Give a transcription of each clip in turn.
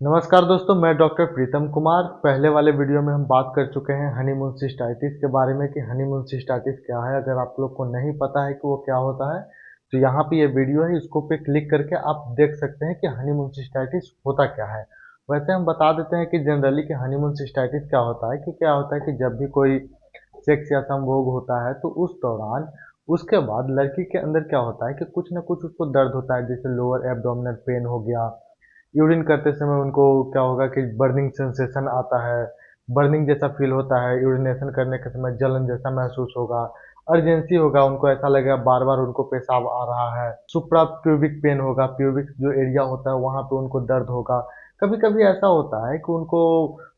नमस्कार दोस्तों, मैं डॉक्टर प्रीतम कुमार। पहले वाले वीडियो में हम बात कर चुके हैं हनीमून सिस्टाइटिस के बारे में कि हनीमून सिस्टाइटिस क्या है। अगर आप लोग को नहीं पता है कि वो क्या होता है तो यहाँ पे ये वीडियो है, इसको पे क्लिक करके आप देख सकते हैं कि हनीमून सिस्टाइटिस होता क्या है। वैसे हम बता देते हैं कि जनरली कि हनीमून सिस्टाइटिस क्या होता है कि जब भी कोई सेक्स या संभोग होता है तो उस दौरान उसके बाद लड़की के अंदर क्या होता है कि कुछ ना कुछ उसको दर्द होता है, जैसे लोअर एब्डोमिनल पेन हो गया। यूरिन करते समय उनको क्या होगा कि बर्निंग सेंसेशन आता है, बर्निंग जैसा फील होता है। यूरिनेशन करने के समय जलन जैसा महसूस होगा, अर्जेंसी होगा, उनको ऐसा लगेगा बार बार उनको पेशाब आ रहा है। सुप्रा प्यूबिक पेन होगा, प्यूबिक जो एरिया होता है वहाँ पे उनको दर्द होगा। कभी कभी ऐसा होता है कि उनको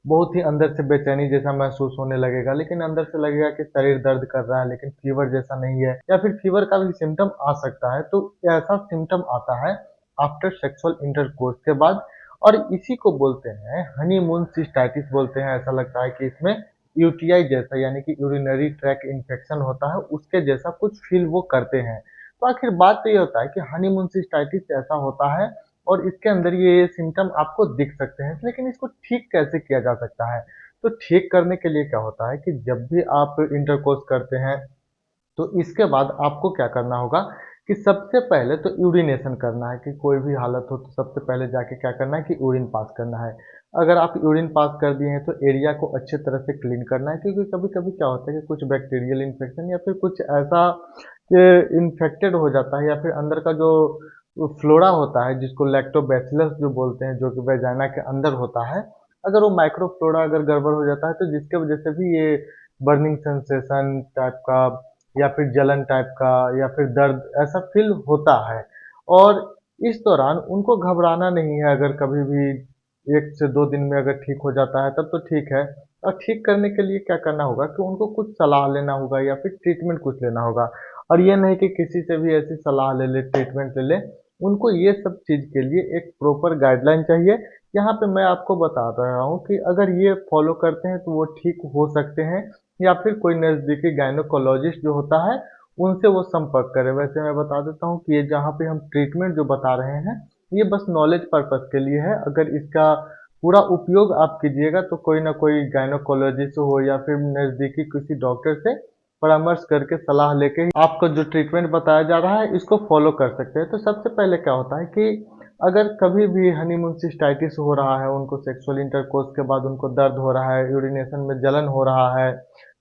बहुत ही अंदर से बेचैनी जैसा महसूस होने लगेगा, लेकिन अंदर से लगेगा कि शरीर दर्द कर रहा है, लेकिन फीवर जैसा नहीं है, या फिर फीवर का भी सिम्टम आ सकता है। तो ऐसा सिम्टम आता है आफ्टर सेक्सुअल इंटरकोर्स के बाद, और इसी को बोलते हैं हनीमून सिस्टाइटिस बोलते हैं। ऐसा लगता है कि इसमें यूटीआई जैसा, यानी कि यूरिनरी ट्रैक इन्फेक्शन होता है, उसके जैसा कुछ फील वो करते हैं। तो आखिर बात तो ये होता है कि हनीमून सिस्टाइटिस ऐसा होता है और इसके अंदर ये सिम्टम आपको दिख सकते हैं, लेकिन इसको ठीक कैसे किया जा सकता है। तो ठीक करने के लिए क्या होता है कि जब भी आप इंटरकोर्स करते हैं तो इसके बाद आपको क्या करना होगा कि सबसे पहले तो यूरिनेशन करना है। कि कोई भी हालत हो तो सबसे पहले जाके क्या करना है कि यूरिन पास करना है। अगर आप यूरिन पास कर दिए हैं तो एरिया को अच्छे तरह से क्लीन करना है, क्योंकि कभी कभी क्या होता है कि कुछ बैक्टीरियल इन्फेक्शन या फिर कुछ ऐसा कि इन्फेक्टेड हो जाता है, या फिर अंदर का जो फ्लोरा होता है जिसको लैक्टोबैसिलस जो बोलते हैं, जो कि वेजाइना के अंदर होता है, अगर वो माइक्रोफ्लोरा अगर गड़बड़ हो जाता है तो जिसके वजह से भी ये बर्निंग सेंसेशन टाइप का या फिर जलन टाइप का या फिर दर्द ऐसा फील होता है। और इस दौरान उनको घबराना नहीं है। अगर कभी भी 1 से 2 दिन में अगर ठीक हो जाता है तब तो ठीक है। और ठीक करने के लिए क्या करना होगा कि उनको कुछ सलाह लेना होगा या फिर ट्रीटमेंट कुछ लेना होगा। और ये नहीं कि किसी से भी ऐसी सलाह ले ले, ट्रीटमेंट ले ले। उनको ये सब चीज़ के लिए एक प्रॉपर गाइडलाइन चाहिए। यहाँ पे मैं आपको बता रहा हूँ कि अगर ये फॉलो करते हैं तो वो ठीक हो सकते हैं, या फिर कोई नज़दीकी गायनोकोलॉजिस्ट जो होता है उनसे वो संपर्क करें। वैसे मैं बता देता हूँ कि ये जहाँ पे हम ट्रीटमेंट जो बता रहे हैं ये बस नॉलेज पर्पस के लिए है। अगर इसका पूरा उपयोग आप कीजिएगा तो कोई ना कोई गायनोकोलॉजिस्ट हो या फिर नज़दीकी किसी डॉक्टर से परामर्श करके सलाह लेके आपको जो ट्रीटमेंट बताया जा रहा है इसको फॉलो कर सकते हैं। तो सबसे पहले क्या होता है कि अगर कभी भी हनीमून सिस्टाइटिस हो रहा है, उनको सेक्सुअल इंटरकोर्स के बाद उनको दर्द हो रहा है, यूरिनेशन में जलन हो रहा है,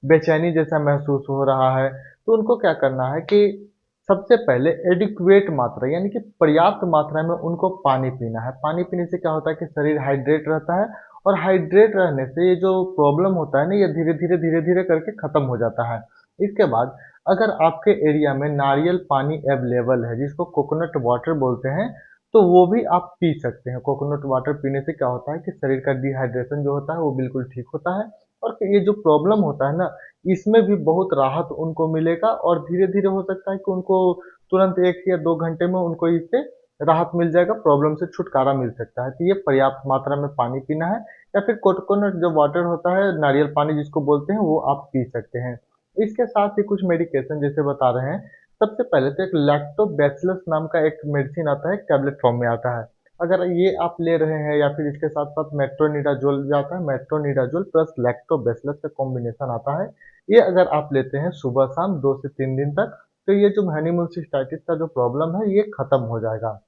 बेचैनी जैसा महसूस हो रहा है, तो उनको क्या करना है कि सबसे पहले एडिक्वेट मात्रा यानी कि पर्याप्त मात्रा में उनको पानी पीना है। पानी पीने से क्या होता है कि शरीर हाइड्रेट रहता है, और हाइड्रेट रहने से ये जो प्रॉब्लम होता है ना, ये धीरे धीरे करके खत्म हो जाता है। इसके बाद अगर आपके एरिया में नारियल पानी अवेलेबल है, जिसको कोकोनट वाटर बोलते हैं, तो वो भी आप पी सकते हैं। कोकोनट वाटर पीने से क्या होता है कि शरीर का डिहाइड्रेशन जो होता है वो बिल्कुल ठीक होता है, और फिर ये जो प्रॉब्लम होता है ना, इसमें भी बहुत राहत उनको मिलेगा। और धीरे धीरे हो सकता है कि उनको तुरंत 1 या 2 घंटे में उनको इससे राहत मिल जाएगा, प्रॉब्लम से छुटकारा मिल सकता है। तो ये पर्याप्त मात्रा में पानी पीना है, या फिर कोकोनट जो वाटर होता है, नारियल पानी जिसको बोलते हैं, वो आप पी सकते हैं। इसके साथ ही कुछ मेडिकेशन जैसे बता रहे हैं। सबसे पहले तो एक लैक्टोबैसिलस नाम का एक मेडिसिन आता है, एक टैबलेट फॉर्म में आता है। अगर ये आप ले रहे हैं, या फिर इसके साथ साथ मेट्रोनिडाजोल भी आता है, मेट्रोनिडाजोल प्लस लैक्टोबैसिलस का कॉम्बिनेशन आता है। ये अगर आप लेते हैं सुबह शाम 2 से 3 दिन तक, तो ये जो हनीमून सिस्टाइटिस का जो प्रॉब्लम है ये खत्म हो जाएगा।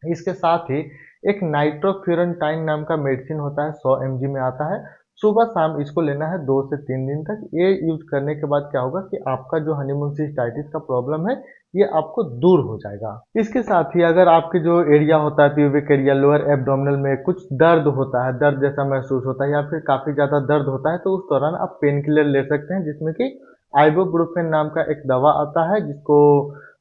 इसके साथ ही एक नाइट्रोफ्यूरनटाइन नाम का मेडिसिन होता है, 100 mg में आता है। सुबह शाम इसको लेना है 2 से 3 दिन तक। ये यूज करने के बाद क्या होगा कि आपका जो हनीमून सिस्टाइटिस का प्रॉब्लम है ये आपको दूर हो जाएगा। इसके साथ ही अगर आपके जो एरिया होता है, प्यूबिक एरिया, लोअर एब्डोमिनल में कुछ दर्द होता है, दर्द जैसा महसूस होता है, या फिर काफी ज्यादा दर्द होता है, तो उस दौरान आप पेन किलर ले सकते हैं, जिसमें कि आइबोब्रुफेन नाम का एक दवा आता है, जिसको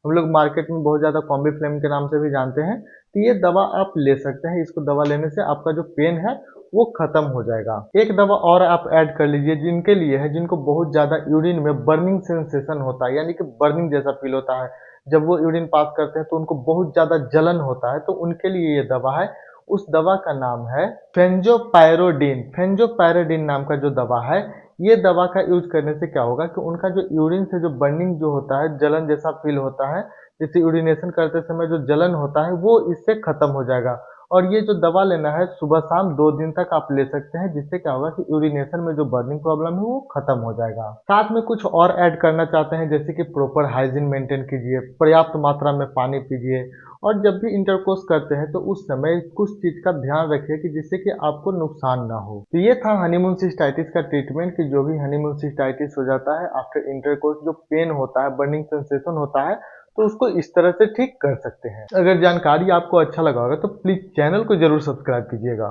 हम लोग मार्केट में बहुत ज्यादा कॉम्बीफ्लेम के नाम से भी जानते हैं। तो ये दवा आप ले सकते हैं। इसको दवा लेने से आपका जो पेन है वो खत्म हो जाएगा। एक दवा और आप ऐड कर लीजिए जिनके लिए है, जिनको बहुत ज्यादा यूरिन में बर्निंग सेंसेशन होता है, यानी कि बर्निंग जैसा फील होता है। जब वो यूरिन पास करते हैं तो उनको बहुत ज्यादा जलन होता है, तो उनके लिए ये दवा है। उस दवा का नाम है फेंजोपायरोडीन। फेंजोपायरोडीन नाम का जो दवा है, ये दवा का यूज करने से क्या होगा कि उनका जो यूरिन से जो बर्निंग जो होता है, जलन जैसा फील होता है, जैसे यूरिनेशन करते समय जो जलन होता है, वो इससे खत्म हो जाएगा। और ये जो दवा लेना है सुबह शाम 2 दिन तक आप ले सकते हैं, जिससे क्या होगा कि यूरिनेशन में जो बर्निंग प्रॉब्लम है वो खत्म हो जाएगा। साथ में कुछ और ऐड करना चाहते हैं, जैसे कि प्रॉपर हाइजीन मेंटेन कीजिए, पर्याप्त मात्रा में पानी पीजिए और जब भी इंटरकोर्स करते हैं तो उस समय कुछ चीज का ध्यान रखिए कि जिससे कि आपको नुकसान ना हो। तो ये था हनीमून सिस्टाइटिस का ट्रीटमेंट कि जो भी हनीमून सिस्टाइटिस हो जाता है आफ्टर इंटरकोर्स, जो पेन होता है, बर्निंग सेंसेशन होता है, तो उसको इस तरह से ठीक कर सकते हैं। अगर जानकारी आपको अच्छा लगा होगा तो प्लीज चैनल को जरूर सब्सक्राइब कीजिएगा।